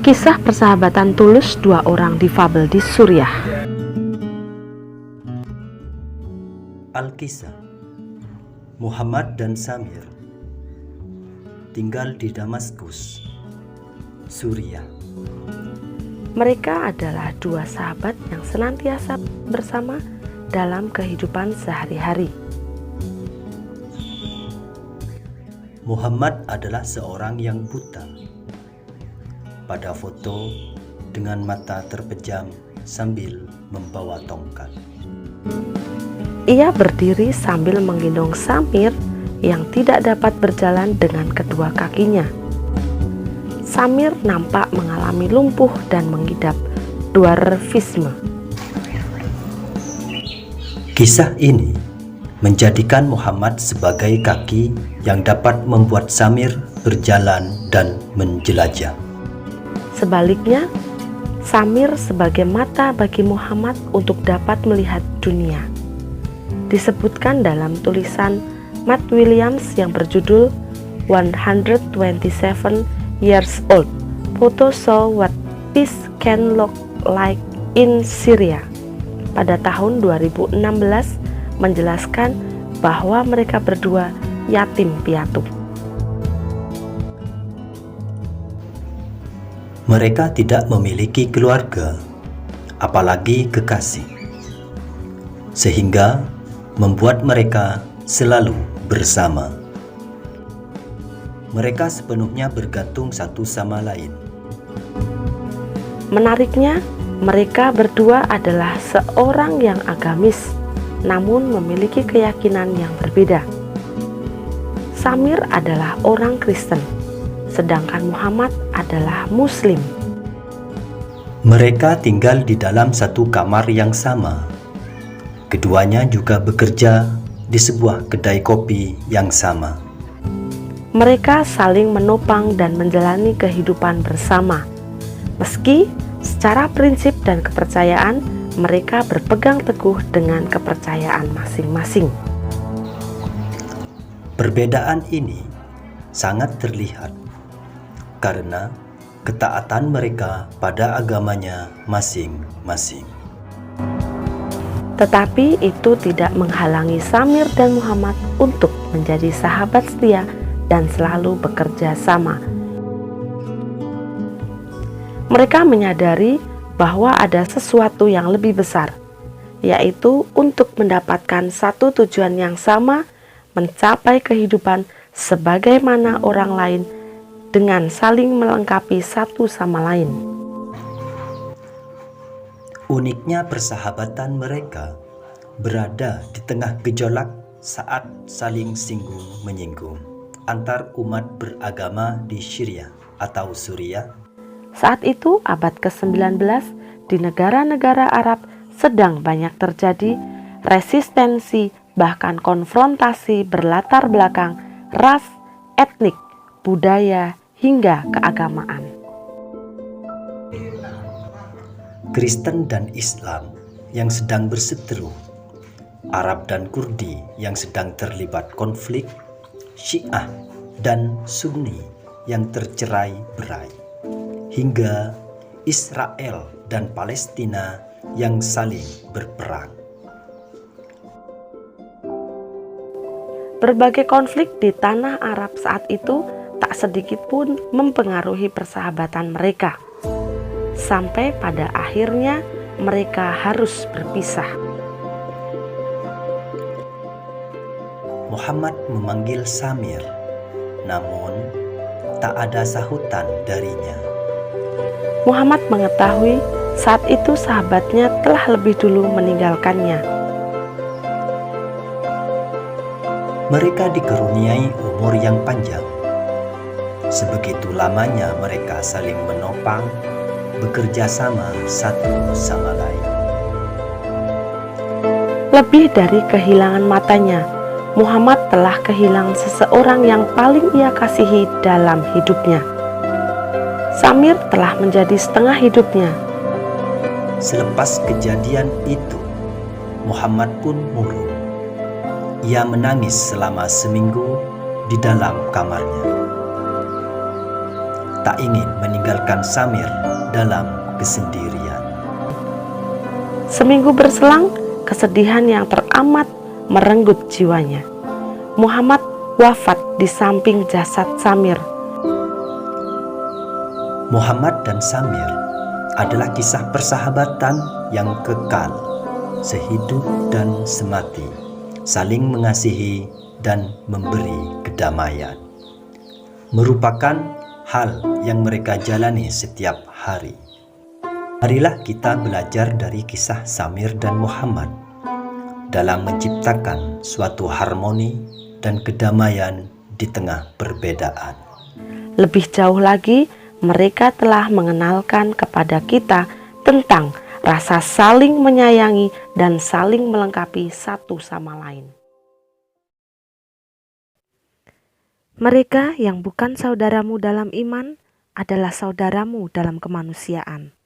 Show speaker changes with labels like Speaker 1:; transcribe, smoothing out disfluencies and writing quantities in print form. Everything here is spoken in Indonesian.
Speaker 1: Kisah persahabatan tulus dua orang difabel di Suriah.
Speaker 2: Al-Kisah. Muhammad dan Samir tinggal di Damaskus, Suriah.
Speaker 1: Mereka adalah dua sahabat yang senantiasa bersama dalam kehidupan sehari-hari.
Speaker 2: Muhammad adalah seorang yang buta. Pada foto dengan mata terpejam sambil membawa tongkat.
Speaker 1: Ia berdiri sambil menggendong Samir yang tidak dapat berjalan dengan kedua kakinya. Samir nampak mengalami lumpuh dan mengidap dwarfisme.
Speaker 2: Kisah ini menjadikan Muhammad sebagai kaki yang dapat membuat Samir berjalan dan menjelajah.
Speaker 1: Sebaliknya, Samir sebagai mata bagi Muhammad untuk dapat melihat dunia. Disebutkan dalam tulisan Matt Williams yang berjudul 127 Years Old, Photos Show What Peace Can Look Like in Syria. Pada tahun 2016 menjelaskan bahwa mereka berdua yatim piatu.
Speaker 2: Mereka tidak memiliki keluarga, apalagi kekasih, sehingga membuat mereka selalu bersama. Mereka sepenuhnya bergantung satu sama lain.
Speaker 1: Menariknya, mereka berdua adalah seorang yang agamis, namun memiliki keyakinan yang berbeda. Samir adalah orang Kristen, sedangkan Muhammad adalah Muslim.
Speaker 2: Mereka tinggal di dalam satu kamar yang sama. Keduanya juga bekerja di sebuah kedai kopi yang sama.
Speaker 1: Mereka saling menopang dan menjalani kehidupan bersama. Meski secara prinsip dan kepercayaan, mereka berpegang teguh dengan kepercayaan masing-masing.
Speaker 2: Perbedaan ini sangat terlihat karena ketaatan mereka pada agamanya masing-masing.
Speaker 1: Tetapi itu tidak menghalangi Samir dan Muhammad untuk menjadi sahabat setia dan selalu bekerja sama. Mereka menyadari bahwa ada sesuatu yang lebih besar, yaitu untuk mendapatkan satu tujuan yang sama, mencapai kehidupan sebagaimana orang lain dengan saling melengkapi satu sama lain.
Speaker 2: Uniknya persahabatan mereka berada di tengah gejolak saat saling singgung-menyinggung antar umat beragama di Syria atau Suriah.
Speaker 1: Saat itu abad ke-19 di negara-negara Arab sedang banyak terjadi resistensi bahkan konfrontasi berlatar belakang ras, etnik, budaya, hingga keagamaan.
Speaker 2: Kristen dan Islam yang sedang berseteru, Arab dan Kurdi yang sedang terlibat konflik, Syiah dan Sunni yang tercerai-berai, hingga Israel dan Palestina yang saling berperang.
Speaker 1: Berbagai konflik di tanah Arab saat itu tak sedikit pun mempengaruhi persahabatan mereka. Sampai pada akhirnya mereka harus berpisah.
Speaker 2: Muhammad memanggil Samir, namun tak ada sahutan darinya.
Speaker 1: Muhammad mengetahui saat itu sahabatnya telah lebih dulu meninggalkannya.
Speaker 2: Mereka dikaruniai umur yang panjang. Sebegitu lamanya mereka saling menopang, bekerja sama satu sama lain.
Speaker 1: Lebih dari kehilangan matanya, Muhammad telah kehilangan seseorang yang paling ia kasihi dalam hidupnya. Samir telah menjadi setengah hidupnya.
Speaker 2: Selepas kejadian itu, Muhammad pun murung. Ia menangis selama seminggu di dalam kamarnya. tak ingin meninggalkan Samir dalam kesendirian.
Speaker 1: Seminggu berselang, kesedihan yang teramat merenggut jiwanya. Muhammad wafat di samping jasad Samir.
Speaker 2: Muhammad dan Samir adalah kisah persahabatan yang kekal, sehidup dan semati, saling mengasihi dan memberi kedamaian. Merupakan hal yang mereka jalani setiap hari. Marilah kita belajar dari kisah Samir dan Muhammad dalam menciptakan suatu harmoni dan kedamaian di tengah perbedaan.
Speaker 1: Lebih jauh lagi, mereka telah mengenalkan kepada kita tentang rasa saling menyayangi dan saling melengkapi satu sama lain. Mereka yang bukan saudaramu dalam iman adalah saudaramu dalam kemanusiaan.